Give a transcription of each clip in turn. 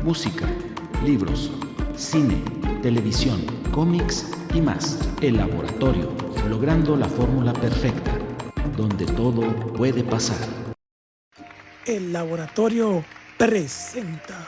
música, libros, cine, televisión, cómics y más. El Laboratorio, logrando la fórmula perfecta, donde todo puede pasar. El Laboratorio presenta.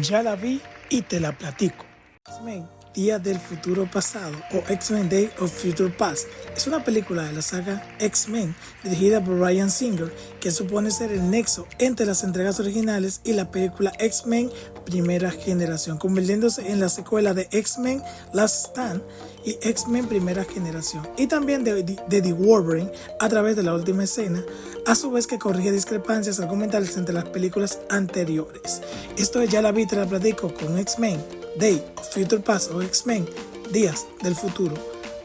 Ya la vi y te la platico. X-Men, Día del Futuro Pasado o X-Men Day of Future Past es una película de la saga X-Men dirigida por Bryan Singer que supone ser el nexo entre las entregas originales y la película X-Men Primera Generación, convirtiéndose en la secuela de X-Men Last Stand y X-Men Primera Generación, y también de The Wolverine a través de la última escena, a su vez que corrige discrepancias argumentales entre las películas anteriores. Esto ya la vi, te la platico con X-Men Day of Future Past o X-Men Días del Futuro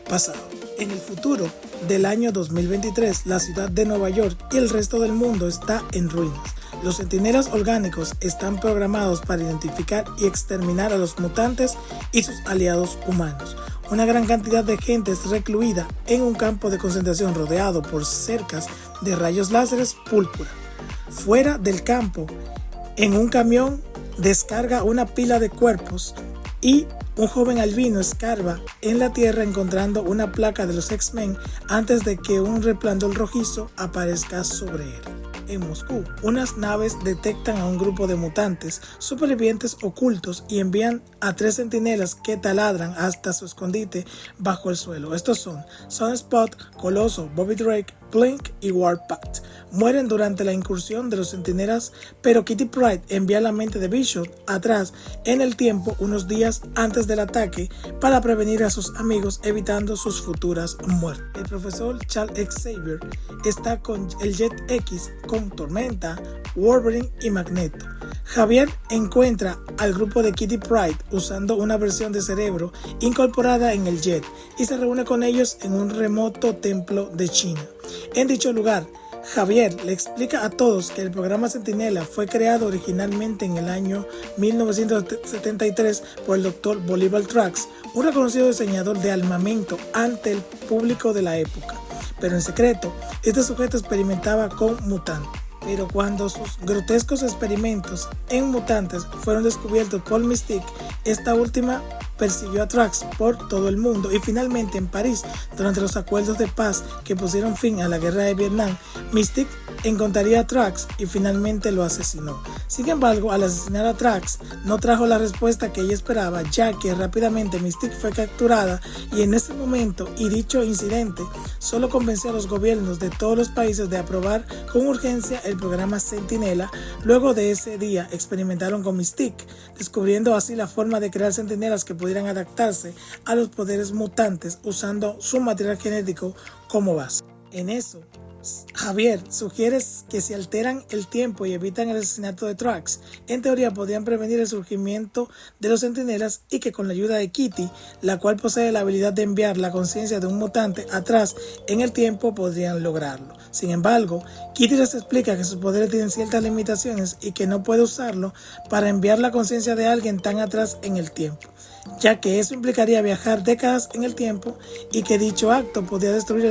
Pasado. En el futuro del año 2023, la ciudad de Nueva York y el resto del mundo está en ruinas. Los centinelas orgánicos están programados para identificar y exterminar a los mutantes y sus aliados humanos. Una gran cantidad de gente es recluida en un campo de concentración rodeado por cercas de rayos láseres púrpura. Fuera del campo, en un camión descarga una pila de cuerpos y un joven albino escarba en la tierra encontrando una placa de los X-Men antes de que un resplandor rojizo aparezca sobre él. En Moscú, unas naves detectan a un grupo de mutantes supervivientes ocultos y envían a 3 centinelas que taladran hasta su escondite bajo el suelo. Estos son Sunspot, Coloso, Bobby Drake, Blink y Warpath. Mueren durante la incursión de los centinelas, pero Kitty Pryde envía la mente de Bishop atrás en el tiempo unos días antes del ataque para prevenir a sus amigos, evitando sus futuras muertes. El profesor Charles Xavier está con el Jet X con Tormenta, Wolverine y Magneto. Javier encuentra al grupo de Kitty Pryde usando una versión de cerebro incorporada en el Jet y se reúne con ellos en un remoto templo de China. En dicho lugar, Javier le explica a todos que el programa Centinela fue creado originalmente en el año 1973 por el Dr. Bolivar Trax, un reconocido diseñador de armamento ante el público de la época. Pero en secreto, este sujeto experimentaba con mutantes. Pero cuando sus grotescos experimentos en mutantes fueron descubiertos por Mystique, esta última persiguió a Trax por todo el mundo y finalmente en París, durante los acuerdos de paz que pusieron fin a la guerra de Vietnam, Mystique encontraría a Trax y finalmente lo asesinó. Sin embargo, al asesinar a Trax no trajo la respuesta que ella esperaba, ya que rápidamente Mystique fue capturada y en ese momento y dicho incidente solo convenció a los gobiernos de todos los países de aprobar con urgencia el programa Centinela. Luego de ese día experimentaron con Mystique, descubriendo así la forma de crear centinelas que pudieran adaptarse a los poderes mutantes usando su material genético como base. En eso, Javier sugiere que si alteran el tiempo y evitan el asesinato de Trax, en teoría podrían prevenir el surgimiento de los centinelas y que con la ayuda de Kitty, la cual posee la habilidad de enviar la conciencia de un mutante atrás en el tiempo, podrían lograrlo. Sin embargo, Kitty les explica que sus poderes tienen ciertas limitaciones y que no puede usarlo para enviar la conciencia de alguien tan atrás en el tiempo, ya que eso implicaría viajar décadas en el tiempo y que dicho acto podría destruir en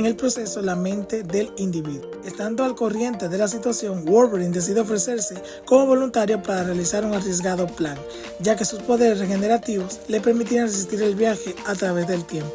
el proceso la mente del individuo. Estando al corriente de la situación, Wolverine decide ofrecerse como voluntario para realizar un arriesgado plan, ya que sus poderes regenerativos le permitirán resistir el viaje a través del tiempo.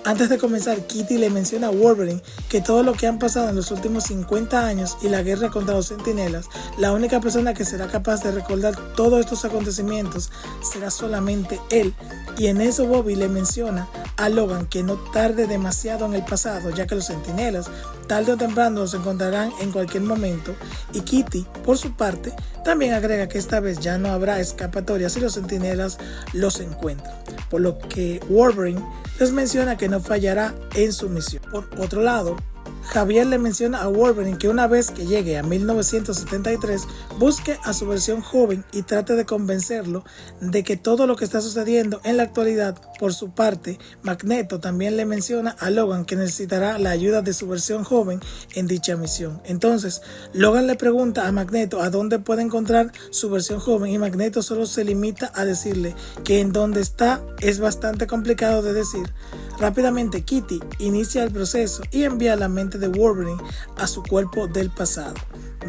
Antes de comenzar, Kitty le menciona a Wolverine que todo lo que han pasado en los últimos 50 años y la guerra contra los centinelas, la única persona que será capaz de recordar todos estos acontecimientos será solamente él. Y en eso Bobby le menciona a Logan que no tarde demasiado en el pasado, ya que los centinelas tarde o temprano los encontrarán en cualquier momento. Y Kitty, por su parte, también agrega que esta vez ya no habrá escapatoria si los centinelas los encuentran, por lo que Wolverine les menciona que no fallará en su misión. Por otro lado, Javier le menciona a Wolverine que una vez que llegue a 1973, busque a su versión joven y trate de convencerlo de que todo lo que está sucediendo en la actualidad. Por su parte, Magneto también le menciona a Logan que necesitará la ayuda de su versión joven en dicha misión. Entonces, Logan le pregunta a Magneto a dónde puede encontrar su versión joven y Magneto solo se limita a decirle que en donde está es bastante complicado de decir. Rápidamente Kitty inicia el proceso y envía la mente de Wolverine a su cuerpo del pasado.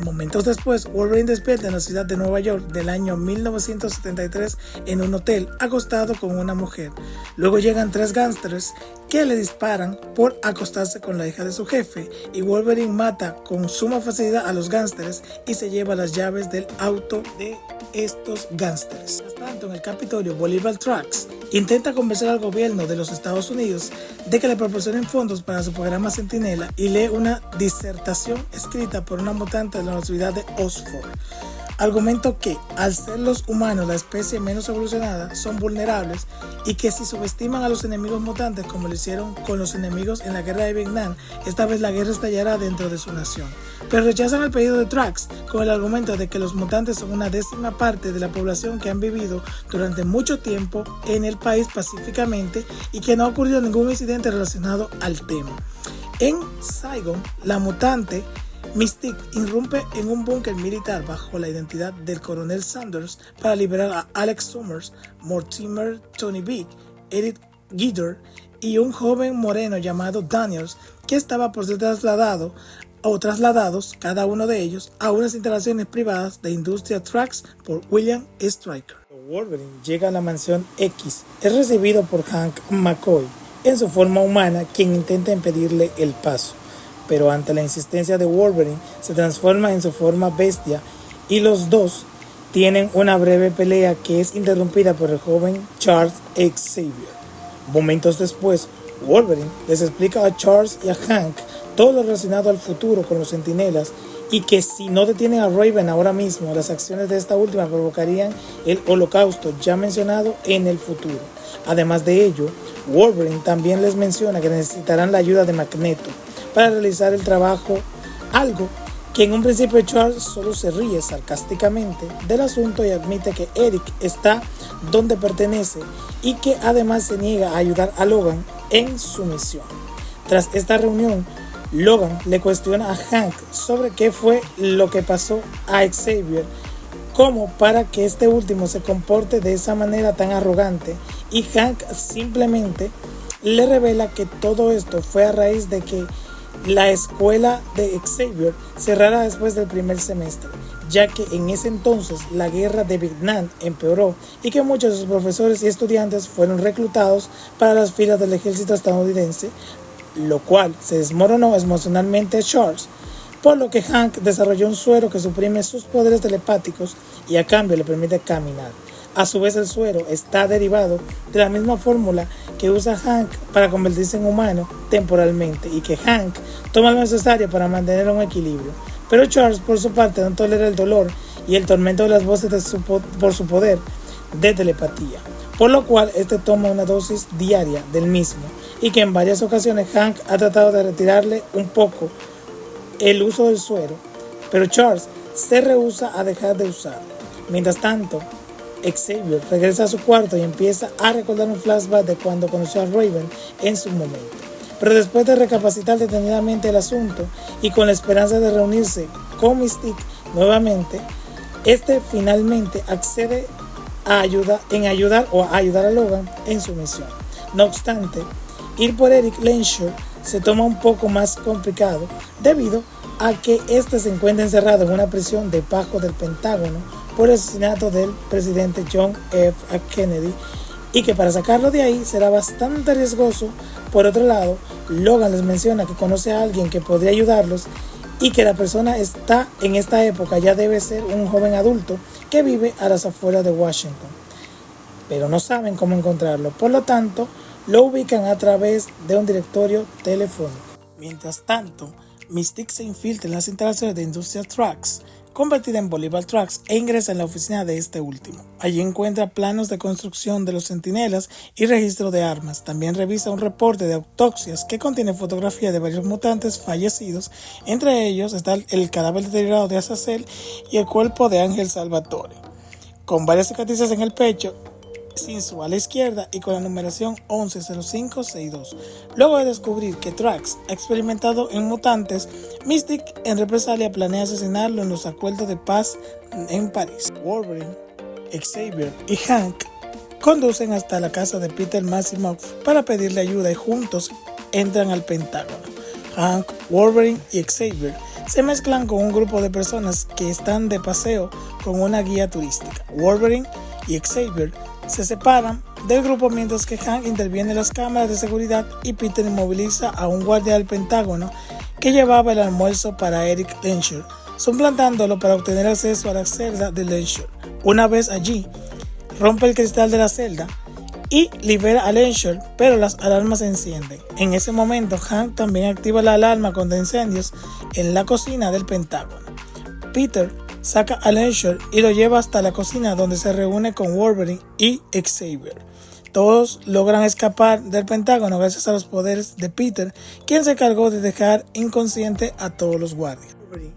Momentos después, Wolverine despierta en la ciudad de Nueva York del año 1973 en un hotel acostado con una mujer. Luego llegan 3 gángsters que le disparan por acostarse con la hija de su jefe y Wolverine mata con suma facilidad a los gángsters y se lleva las llaves del auto de estos gángsters. Mientras tanto, en el Capitolio, Bolivar Trax intenta convencer al gobierno de los Estados Unidos de que le proporcionen fondos para su programa Centinela y lee una disertación escrita por una mutante de la Universidad de Oxford. Argumento que, al ser los humanos la especie menos evolucionada, son vulnerables y que si subestiman a los enemigos mutantes como lo hicieron con los enemigos en la guerra de Vietnam, esta vez la guerra estallará dentro de su nación. Pero rechazan el pedido de Trax con el argumento de que los mutantes son una 10ª parte de la población que han vivido durante mucho tiempo en el país pacíficamente y que no ha ocurrido ningún incidente relacionado al tema. En Saigon, la mutante Mystique irrumpe en un búnker militar bajo la identidad del coronel Sanders para liberar a Alex Summers, Mortimer Tony Big, Eric Gitter y un joven moreno llamado Daniels que estaba por ser trasladados, cada uno de ellos, a unas instalaciones privadas de Industria Trax por William Stryker. Wolverine llega a la mansión X, es recibido por Hank McCoy en su forma humana, quien intenta impedirle el paso. Pero ante la insistencia de Wolverine, se transforma en su forma bestia y los dos tienen una breve pelea que es interrumpida por el joven Charles Xavier. Momentos después, Wolverine les explica a Charles y a Hank todo lo relacionado al futuro con los Centinelas y que si no detienen a Raven ahora mismo, las acciones de esta última provocarían el holocausto ya mencionado en el futuro. Además de ello, Wolverine también les menciona que necesitarán la ayuda de Magneto para realizar el trabajo, algo que en un principio Charles solo se ríe sarcásticamente del asunto y admite que Eric está donde pertenece y que además se niega a ayudar a Logan en su misión. Tras esta reunión, Logan le cuestiona a Hank sobre qué fue lo que pasó a Xavier como para que este último se comporte de esa manera tan arrogante, y Hank simplemente le revela que todo esto fue a raíz de que la escuela de Xavier cerrara después del primer semestre, ya que en ese entonces la guerra de Vietnam empeoró y que muchos de sus profesores y estudiantes fueron reclutados para las filas del ejército estadounidense, lo cual se desmoronó emocionalmente a Charles, por lo que Hank desarrolló un suero que suprime sus poderes telepáticos y a cambio le permite caminar. A su vez, el suero está derivado de la misma fórmula que usa Hank para convertirse en humano temporalmente y que Hank toma lo necesario para mantener un equilibrio. Pero Charles, por su parte, no tolera el dolor y el tormento de las voces por su poder de telepatía, por lo cual este toma una dosis diaria del mismo y que en varias ocasiones Hank ha tratado de retirarle un poco el uso del suero, pero Charles se rehúsa a dejar de usarlo. Mientras tanto, Xavier regresa a su cuarto y empieza a recordar un flashback de cuando conoció a Raven en su momento. Pero después de recapacitar detenidamente el asunto y con la esperanza de reunirse con Mystique nuevamente, este finalmente accede a ayudar a Logan en su misión. No obstante, ir por Eric Lenshaw se toma un poco más complicado debido a que este se encuentra encerrado en una prisión debajo del Pentágono por el asesinato del presidente John F. Kennedy y que para sacarlo de ahí será bastante riesgoso. Por otro lado, Logan les menciona que conoce a alguien que podría ayudarlos y que la persona está en esta época ya debe ser un joven adulto que vive a las afueras de Washington, pero no saben cómo encontrarlo, por lo tanto lo ubican a través de un directorio telefónico. Mientras tanto, Mystique se infiltra en las instalaciones de Industria Trax, convertida en Bolivar Trax, e ingresa en la oficina de este último. Allí encuentra planos de construcción de los centinelas y registro de armas. También revisa un reporte de autopsias que contiene fotografías de varios mutantes fallecidos. Entre ellos está el cadáver deteriorado de Azazel y el cuerpo de Ángel Salvatore, con varias cicatrices en el pecho, sin su ala izquierda y con la numeración 110562. Luego de descubrir que Trax ha experimentado en mutantes, Mystique en represalia planea asesinarlo en los acuerdos de paz en París. Wolverine, Xavier y Hank conducen hasta la casa de Peter Maximoff para pedirle ayuda y juntos entran al Pentágono. Hank, Wolverine y Xavier se mezclan con un grupo de personas que están de paseo con una guía turística. Wolverine y Xavier se separan del grupo mientras que Hank interviene en las cámaras de seguridad y Peter inmoviliza a un guardia del Pentágono que llevaba el almuerzo para Eric Lehnsherr, suplantándolo para obtener acceso a la celda de Lehnsherr. Una vez allí, rompe el cristal de la celda y libera a Lehnsherr, pero las alarmas se encienden. En ese momento, Hank también activa la alarma contra incendios en la cocina del Pentágono. Peter saca a Lehnsherr y lo lleva hasta la cocina donde se reúne con Wolverine y Xavier. Todos logran escapar del Pentágono gracias a los poderes de Peter, quien se encargó de dejar inconsciente a todos los guardias. Wolverine,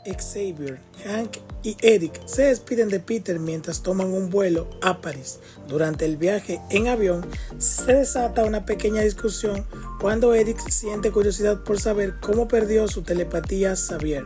Xavier, Hank y Eric se despiden de Peter mientras toman un vuelo a París. Durante el viaje en avión se desata una pequeña discusión cuando Eric siente curiosidad por saber cómo perdió su telepatía a Xavier,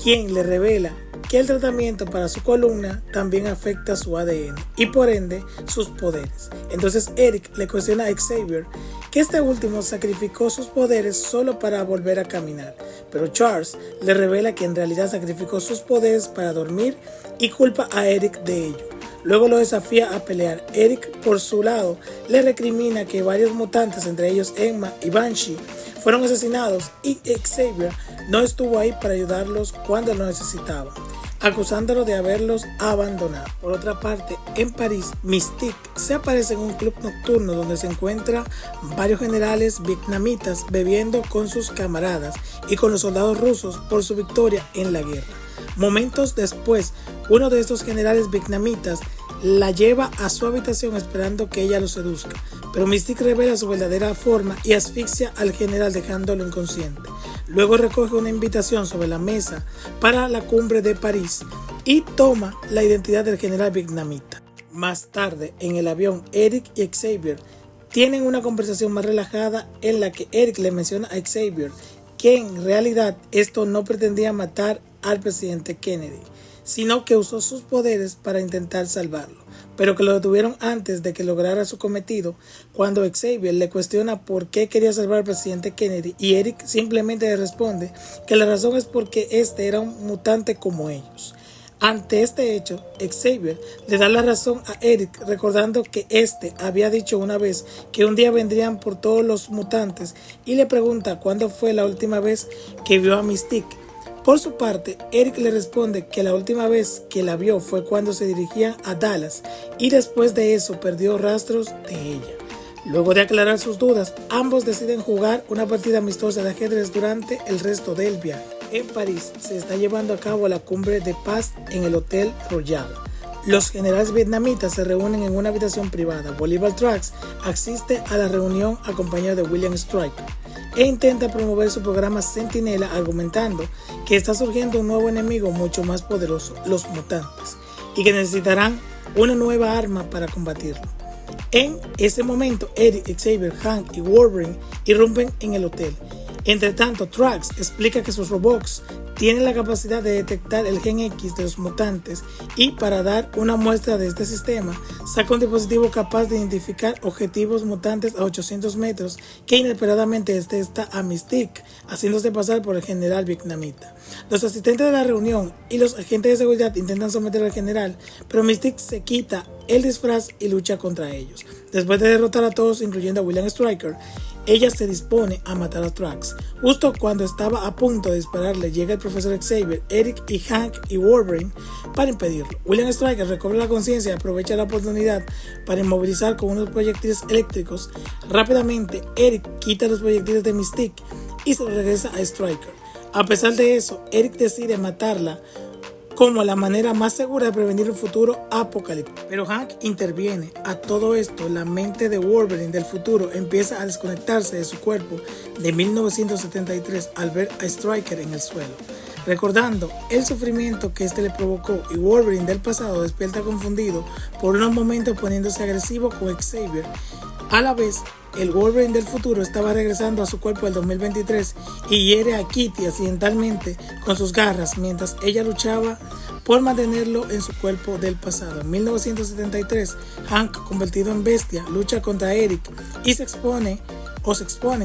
quien le revela que el tratamiento para su columna también afecta su ADN y por ende sus poderes. Entonces Eric le cuestiona a Xavier que este último sacrificó sus poderes solo para volver a caminar, pero Charles le revela que en realidad sacrificó sus poderes para dormir y culpa a Eric de ello. Luego lo desafía a pelear. Eric, por su lado, le recrimina que varios mutantes, entre ellos Emma y Banshee, fueron asesinados y Xavier no estuvo ahí para ayudarlos cuando lo necesitaban, acusándolo de haberlos abandonado. Por otra parte, en París, Mystique se aparece en un club nocturno donde se encuentran varios generales vietnamitas bebiendo con sus camaradas y con los soldados rusos por su victoria en la guerra. Momentos después, uno de estos generales vietnamitas la lleva a su habitación esperando que ella lo seduzca, pero Mystique revela su verdadera forma y asfixia al general dejándolo inconsciente. Luego recoge una invitación sobre la mesa para la cumbre de París y toma la identidad del general vietnamita. Más tarde, en el avión, Eric y Xavier tienen una conversación más relajada en la que Eric le menciona a Xavier que en realidad esto no pretendía matar al presidente Kennedy, sino que usó sus poderes para intentar salvarlo, pero que lo detuvieron antes de que lograra su cometido. Cuando Xavier le cuestiona por qué quería salvar al presidente Kennedy y Eric simplemente le responde que la razón es porque este era un mutante como ellos. Ante este hecho, Xavier le da la razón a Eric, recordando que este había dicho una vez que un día vendrían por todos los mutantes y le pregunta cuándo fue la última vez que vio a Mystique. Por su parte, Eric le responde que la última vez que la vio fue cuando se dirigían a Dallas y después de eso perdió rastros de ella. Luego de aclarar sus dudas, ambos deciden jugar una partida amistosa de ajedrez durante el resto del viaje. En París se está llevando a cabo la cumbre de paz en el Hotel Royal. Los generales vietnamitas se reúnen en una habitación privada. Bolivar Trax asiste a la reunión acompañado de William Stryker e intenta promover su programa Centinela, argumentando que está surgiendo un nuevo enemigo mucho más poderoso, los mutantes, y que necesitarán una nueva arma para combatirlo. En ese momento, Eric, Xavier, Hank y Wolverine irrumpen en el hotel. Entre tanto, Trax explica que sus robots tienen la capacidad de detectar el gen X de los mutantes y para dar una muestra de este sistema, saca un dispositivo capaz de identificar objetivos mutantes a 800 metros que inesperadamente detecta a Mystique, haciéndose pasar por el general vietnamita. Los asistentes de la reunión y los agentes de seguridad intentan someter al general, pero Mystique se quita el disfraz y lucha contra ellos. Después de derrotar a todos, incluyendo a William Stryker, ella se dispone a matar a Trax. Justo cuando estaba a punto de dispararle, llega el profesor Xavier, Eric y Hank y Wolverine para impedirlo. William Stryker recobra la conciencia y aprovecha la oportunidad para inmovilizar con unos proyectiles eléctricos. Rápidamente, Eric quita los proyectiles de Mystique y se los regresa a Stryker. A pesar de eso, Eric decide matarla como la manera más segura de prevenir un futuro apocalíptico. Pero Hank interviene. A todo esto, la mente de Wolverine del futuro empieza a desconectarse de su cuerpo de 1973 al ver a Stryker en el suelo, recordando el sufrimiento que este le provocó, y Wolverine del pasado despierta confundido por unos momentos poniéndose agresivo con Xavier. A la vez, el Wolverine del futuro estaba regresando a su cuerpo del 2023 y hiere a Kitty accidentalmente con sus garras mientras ella luchaba por mantenerlo en su cuerpo del pasado. En 1973, Hank, convertido en bestia, lucha contra Eric y se exponen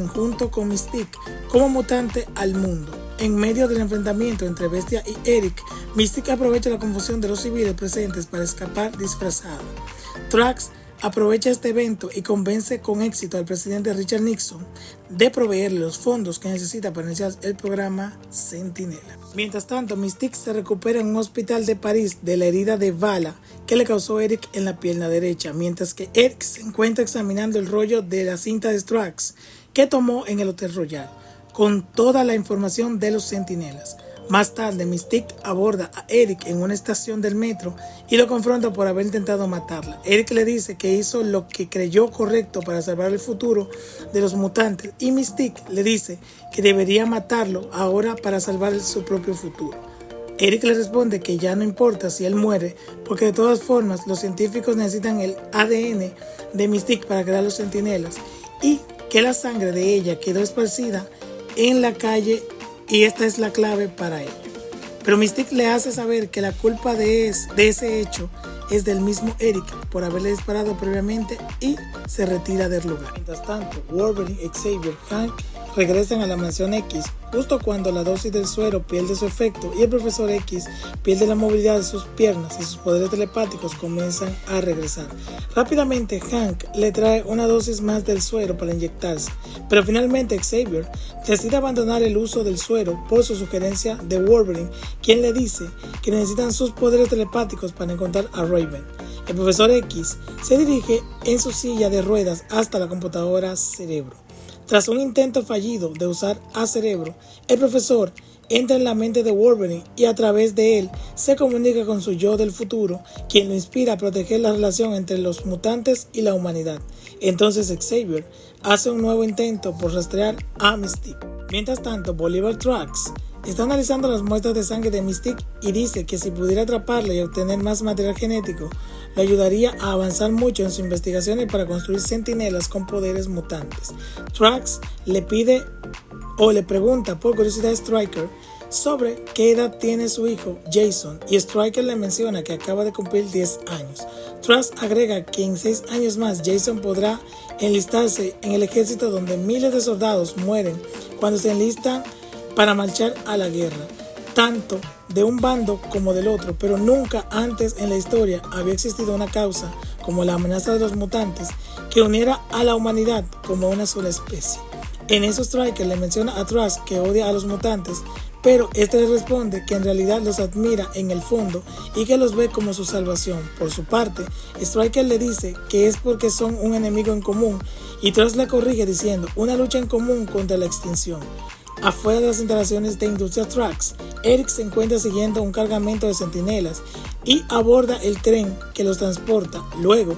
junto con Mystique como mutante al mundo. En medio del enfrentamiento entre Bestia y Eric, Mystique aprovecha la confusión de los civiles presentes para escapar disfrazado. Drax aprovecha este evento y convence con éxito al presidente Richard Nixon de proveerle los fondos que necesita para iniciar el programa Centinela. Mientras tanto, Mystique se recupera en un hospital de París de la herida de bala que le causó Eric en la pierna derecha, mientras que Eric se encuentra examinando el rollo de la cinta de Drax que tomó en el Hotel Royal, con toda la información de los centinelas. Más tarde, Mystique aborda a Eric en una estación del metro y lo confronta por haber intentado matarla. Eric le dice que hizo lo que creyó correcto para salvar el futuro de los mutantes y Mystique le dice que debería matarlo ahora para salvar su propio futuro. Eric le responde que ya no importa si él muere, porque de todas formas los científicos necesitan el ADN de Mystique para crear los centinelas y que la sangre de ella quedó esparcida en la calle y esta es la clave para ello. Pero Mystique le hace saber que la culpa de ese hecho es del mismo Eric por haberle disparado previamente y se retira del lugar. Mientras tanto, Wolverine, Xavier, Hank regresan a la Mansión X justo cuando la dosis del suero pierde su efecto y el Profesor X pierde la movilidad de sus piernas y sus poderes telepáticos comienzan a regresar. Rápidamente Hank le trae una dosis más del suero para inyectarse, pero finalmente Xavier decide abandonar el uso del suero por su sugerencia de Wolverine, quien le dice que necesitan sus poderes telepáticos para encontrar a Raven. El Profesor X se dirige en su silla de ruedas hasta la computadora Cerebro. Tras un intento fallido de usar a Cerebro, el profesor entra en la mente de Wolverine y a través de él se comunica con su yo del futuro, quien lo inspira a proteger la relación entre los mutantes y la humanidad. Entonces Xavier hace un nuevo intento por rastrear a Mystique. Mientras tanto, Bolivar Drax está analizando las muestras de sangre de Mystique y dice que si pudiera atraparla y obtener más material genético, le ayudaría a avanzar mucho en sus investigaciones para construir centinelas con poderes mutantes. Drax le pregunta por curiosidad a Stryker sobre qué edad tiene su hijo Jason y Stryker le menciona que acaba de cumplir 10 años. Drax agrega que en 6 años más Jason podrá enlistarse en el ejército donde miles de soldados mueren cuando se enlistan para marchar a la guerra, tanto de un bando como del otro, pero nunca antes en la historia había existido una causa como la amenaza de los mutantes que uniera a la humanidad como una sola especie. En eso Stryker le menciona a Drax que odia a los mutantes, pero este le responde que en realidad los admira en el fondo y que los ve como su salvación. Por su parte, Stryker le dice que es porque son un enemigo en común y Drax le corrige diciendo una lucha en común contra la extinción. Afuera de las instalaciones de Industria Drax, Eric se encuentra siguiendo un cargamento de centinelas y aborda el tren que los transporta. Luego,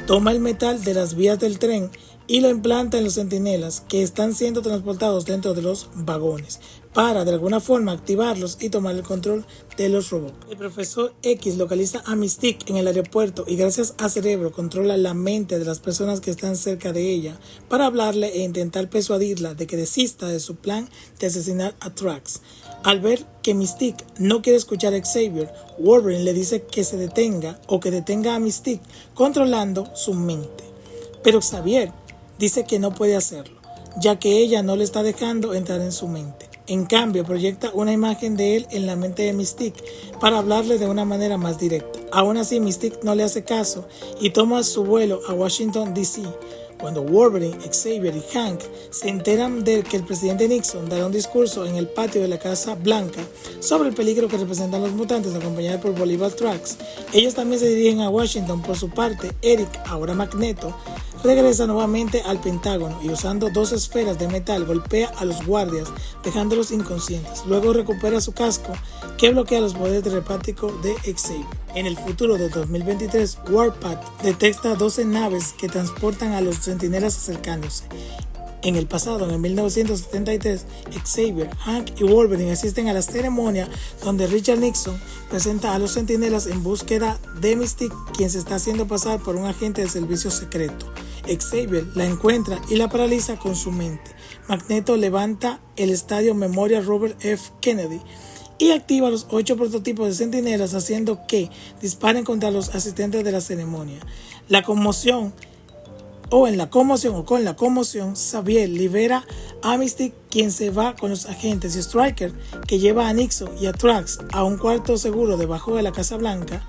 toma el metal de las vías del tren y lo implanta en los centinelas que están siendo transportados dentro de los vagones para de alguna forma activarlos y tomar el control de los robots. El Profesor X localiza a Mystique en el aeropuerto y gracias a Cerebro controla la mente de las personas que están cerca de ella para hablarle e intentar persuadirla de que desista de su plan de asesinar a Drax. Al ver que Mystique no quiere escuchar a Xavier, Wolverine le dice que se detenga o que detenga a Mystique controlando su mente. Pero Xavier dice que no puede hacerlo, ya que ella no le está dejando entrar en su mente. En cambio, proyecta una imagen de él en la mente de Mystique para hablarle de una manera más directa. Aún así, Mystique no le hace caso y toma su vuelo a Washington, D.C. Cuando Wolverine, Xavier y Hank se enteran de que el presidente Nixon dará un discurso en el patio de la Casa Blanca sobre el peligro que representan los mutantes acompañados por Bolivar Drax, ellos también se dirigen a Washington. Por su parte, Eric, ahora Magneto, regresa nuevamente al Pentágono y usando 2 esferas de metal golpea a los guardias dejándolos inconscientes. Luego recupera su casco que bloquea los poderes telepáticos de Xavier. En el futuro de 2023, Warpath detecta 12 naves que transportan a los centinelas acercándose. En el pasado, en el 1973, Xavier, Hank y Wolverine asisten a la ceremonia donde Richard Nixon presenta a los centinelas en búsqueda de Mystique, quien se está haciendo pasar por un agente de servicio secreto. Xavier la encuentra y la paraliza con su mente. Magneto levanta el estadio Memorial Robert F. Kennedy y activa los 8 prototipos de centinelas haciendo que disparen contra los asistentes de la ceremonia. La conmoción o en la conmoción o con la conmoción, Xavier libera a Mystique, quien se va con los agentes, y Stryker, que lleva a Nixon y a Trax a un cuarto seguro debajo de la Casa Blanca.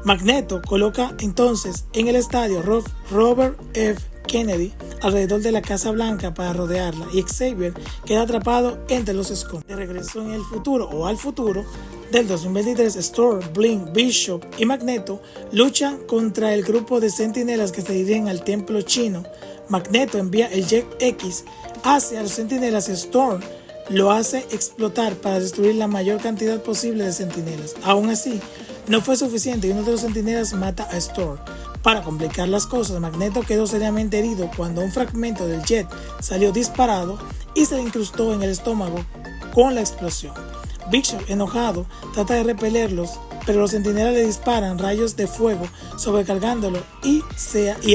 Magneto coloca entonces en el estadio Robert F. Kennedy alrededor de la Casa Blanca para rodearla, y Xavier queda atrapado entre los escombros. De regreso en el futuro o al futuro del 2023, Storm, Blink, Bishop y Magneto luchan contra el grupo de centinelas que se dirigen al templo chino. Magneto envía el Jet X hacia los centinelas y Storm lo hace explotar para destruir la mayor cantidad posible de centinelas. Aún así, no fue suficiente y uno de los centinelas mata a Storm. Para complicar las cosas, Magneto quedó seriamente herido cuando un fragmento del jet salió disparado y se le incrustó en el estómago con la explosión. Bishop, enojado, trata de repelerlos, pero los centinelas le disparan rayos de fuego sobrecargándolo y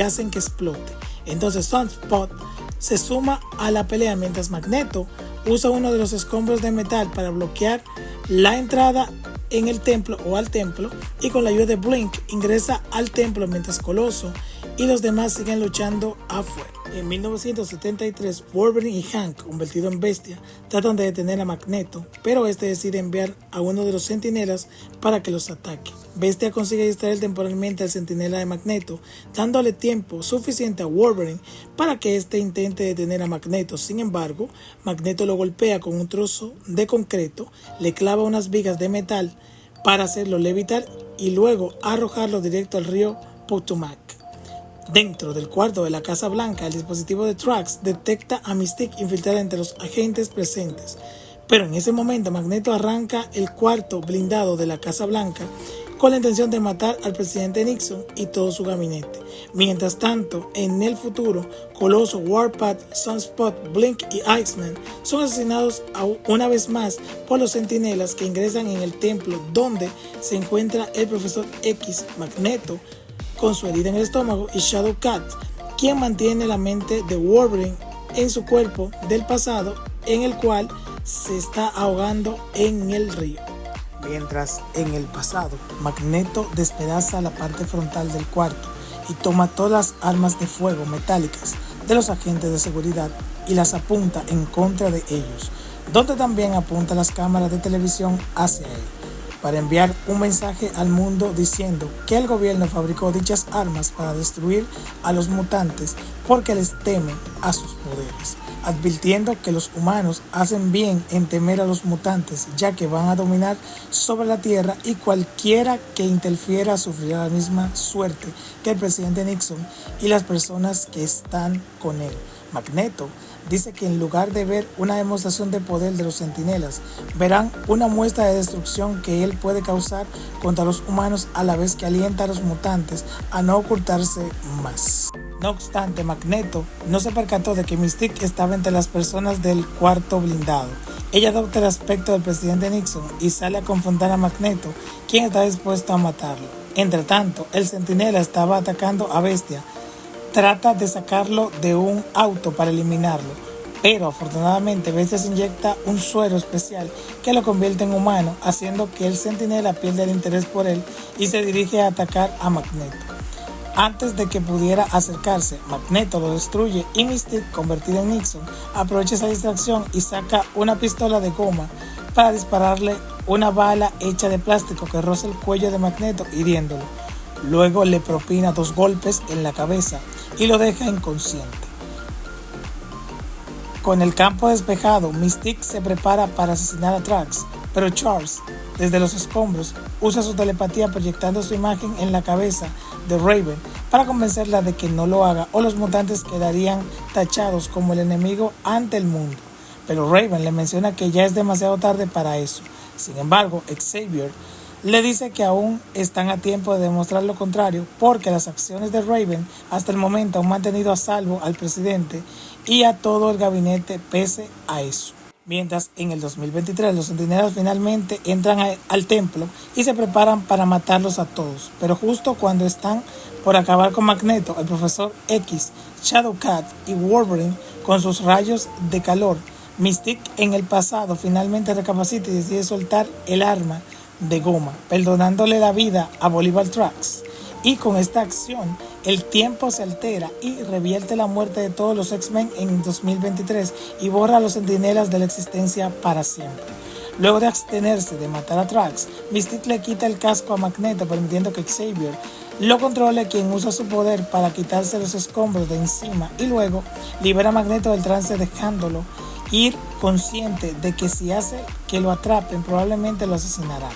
hacen que explote. Entonces Sunspot se suma a la pelea mientras Magneto usa uno de los escombros de metal para bloquear la entrada en el templo o al templo, y con la ayuda de Blink ingresa al templo mientras Coloso y los demás siguen luchando afuera. En 1973, Wolverine y Hank, convertido en bestia, tratan de detener a Magneto, pero este decide enviar a uno de los centinelas para que los ataque. Bestia consigue distraer temporalmente al centinela de Magneto, dándole tiempo suficiente a Wolverine para que éste intente detener a Magneto. Sin embargo, Magneto lo golpea con un trozo de concreto, le clava unas vigas de metal para hacerlo levitar y luego arrojarlo directo al río Potomac. Dentro del cuarto de la Casa Blanca, el dispositivo de Trax detecta a Mystique infiltrada entre los agentes presentes. Pero en ese momento Magneto arranca el cuarto blindado de la Casa Blanca con la intención de matar al presidente Nixon y todo su gabinete. Mientras tanto, en el futuro, Coloso, Warpath, Sunspot, Blink y Iceman son asesinados una vez más por los centinelas que ingresan en el templo donde se encuentra el Profesor X. Magneto con su herida en el estómago y Shadowcat, quien mantiene la mente de Wolverine en su cuerpo del pasado, en el cual se está ahogando en el río. Mientras en el pasado, Magneto despedaza la parte frontal del cuarto y toma todas las armas de fuego metálicas de los agentes de seguridad y las apunta en contra de ellos, donde también apunta las cámaras de televisión hacia él, para enviar un mensaje al mundo diciendo que el gobierno fabricó dichas armas para destruir a los mutantes porque les temen a sus poderes, advirtiendo que los humanos hacen bien en temer a los mutantes, ya que van a dominar sobre la Tierra y cualquiera que interfiera sufrirá la misma suerte que el presidente Nixon y las personas que están con él. Magneto dice que en lugar de ver una demostración de poder de los centinelas, verán una muestra de destrucción que él puede causar contra los humanos, a la vez que alienta a los mutantes a no ocultarse más. No obstante, Magneto no se percató de que Mystique estaba entre las personas del cuarto blindado. Ella adopta el aspecto del presidente Nixon y sale a confrontar a Magneto, quien está dispuesto a matarlo. Entre tanto, el centinela estaba atacando a Bestia. Trata de sacarlo de un auto para eliminarlo, pero afortunadamente Bestia se inyecta un suero especial que lo convierte en humano, haciendo que el centinela pierda el interés por él y se dirige a atacar a Magneto. Antes de que pudiera acercarse, Magneto lo destruye y Mystique, convertido en Nixon, aprovecha esa distracción y saca una pistola de goma para dispararle una bala hecha de plástico que roza el cuello de Magneto, hiriéndolo. Luego le propina 2 golpes en la cabeza y lo deja inconsciente. Con el campo despejado, Mystique se prepara para asesinar a Trax, pero Charles, desde los escombros, usa su telepatía proyectando su imagen en la cabeza de Raven para convencerla de que no lo haga o los mutantes quedarían tachados como el enemigo ante el mundo. Pero Raven le menciona que ya es demasiado tarde para eso. Sin embargo, Xavier le dice que aún están a tiempo de demostrar lo contrario, porque las acciones de Raven hasta el momento han mantenido a salvo al presidente y a todo el gabinete pese a eso. Mientras en el 2023 los centinelas finalmente entran al templo y se preparan para matarlos a todos, pero justo cuando están por acabar con Magneto, el Profesor X, Shadowcat y Wolverine con sus rayos de calor, Mystique en el pasado finalmente recapacita y decide soltar el arma de goma, perdonándole la vida a Bolivar Trax. Y con esta acción, el tiempo se altera y revierte la muerte de todos los X-Men en 2023 y borra a los Centinelas de la existencia para siempre. Luego de abstenerse de matar a Drax, Mystique le quita el casco a Magneto, permitiendo que Xavier lo controle, quien usa su poder para quitarse los escombros de encima y luego libera a Magneto del trance, dejándolo ir consciente de que si hace que lo atrapen probablemente lo asesinarán.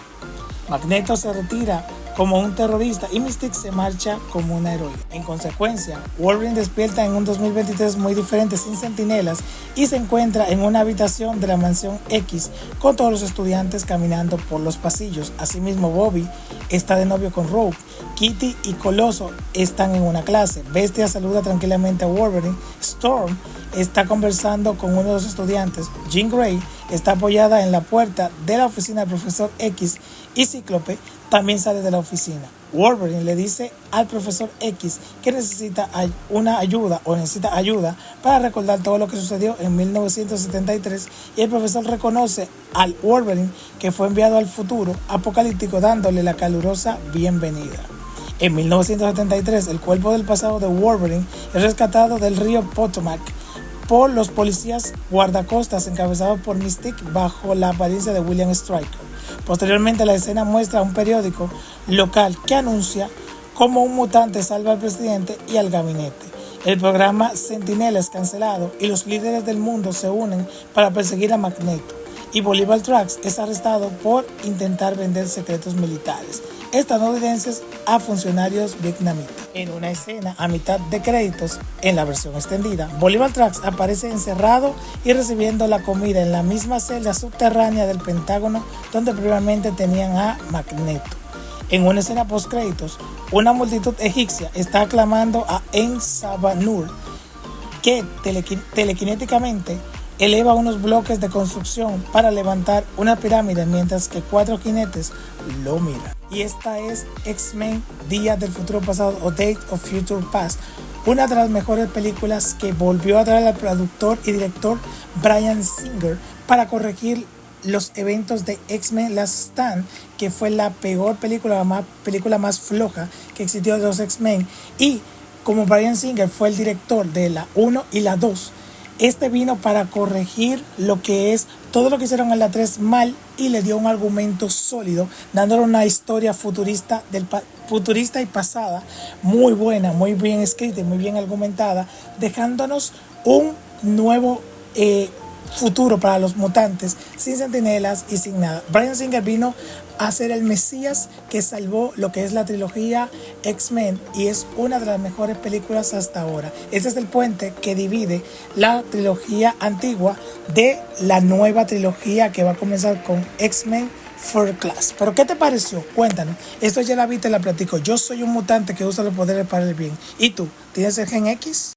Magneto se retira como un terrorista y Mystique se marcha como una heroína. En consecuencia, Wolverine despierta en un 2023 muy diferente, sin centinelas, y se encuentra en una habitación de la Mansión X con todos los estudiantes caminando por los pasillos. Asimismo, Bobby está de novio con Rogue, Kitty y Coloso están en una clase, Bestia saluda tranquilamente a Wolverine, Storm está conversando con uno de los estudiantes, Jean Grey está apoyada en la puerta de la oficina del Profesor X y Cíclope también sale de la oficina. Wolverine le dice al Profesor X que necesita ayuda para recordar todo lo que sucedió en 1973 y el profesor reconoce al Wolverine que fue enviado al futuro apocalíptico dándole la calurosa bienvenida. En 1973, el cuerpo del pasado de Wolverine es rescatado del río Potomac por los policías guardacostas encabezados por Mystique bajo la apariencia de William Stryker. Posteriormente, la escena muestra un periódico local que anuncia cómo un mutante salva al presidente y al gabinete. El programa Sentinela es cancelado y los líderes del mundo se unen para perseguir a Magneto. Y Bolivar Drax es arrestado por intentar vender secretos militares estadounidenses a funcionarios vietnamitas. En una escena a mitad de créditos, en la versión extendida, Bolivar Drax aparece encerrado y recibiendo la comida en la misma celda subterránea del Pentágono donde previamente tenían a Magneto. En una escena post créditos, una multitud egipcia está aclamando a En-Sabanur, que telequinéticamente eleva unos bloques de construcción para levantar una pirámide mientras que 4 jinetes lo miran. Y esta es X-Men Días del Futuro Pasado o Days of Future Past, una de las mejores películas que volvió a traer al productor y director Bryan Singer para corregir los eventos de X-Men Last Stand, que fue la peor película más floja que existió de los X-Men, y como Bryan Singer fue el director de la 1 y la 2, este vino para corregir lo que es todo lo que hicieron en la 3 mal y le dio un argumento sólido, dándole una historia futurista y pasada, muy buena, muy bien escrita y muy bien argumentada, dejándonos un nuevo futuro para los mutantes, sin centinelas y sin nada. Bryan Singer vino a ser el Mesías que salvó lo que es la trilogía X-Men y es una de las mejores películas hasta ahora. Este es el puente que divide la trilogía antigua de la nueva trilogía que va a comenzar con X-Men First Class. ¿Pero qué te pareció? Cuéntanos. Esto ya la vi, te la platico. Yo soy un mutante que usa los poderes para el bien. ¿Y tú? ¿Tienes el gen X?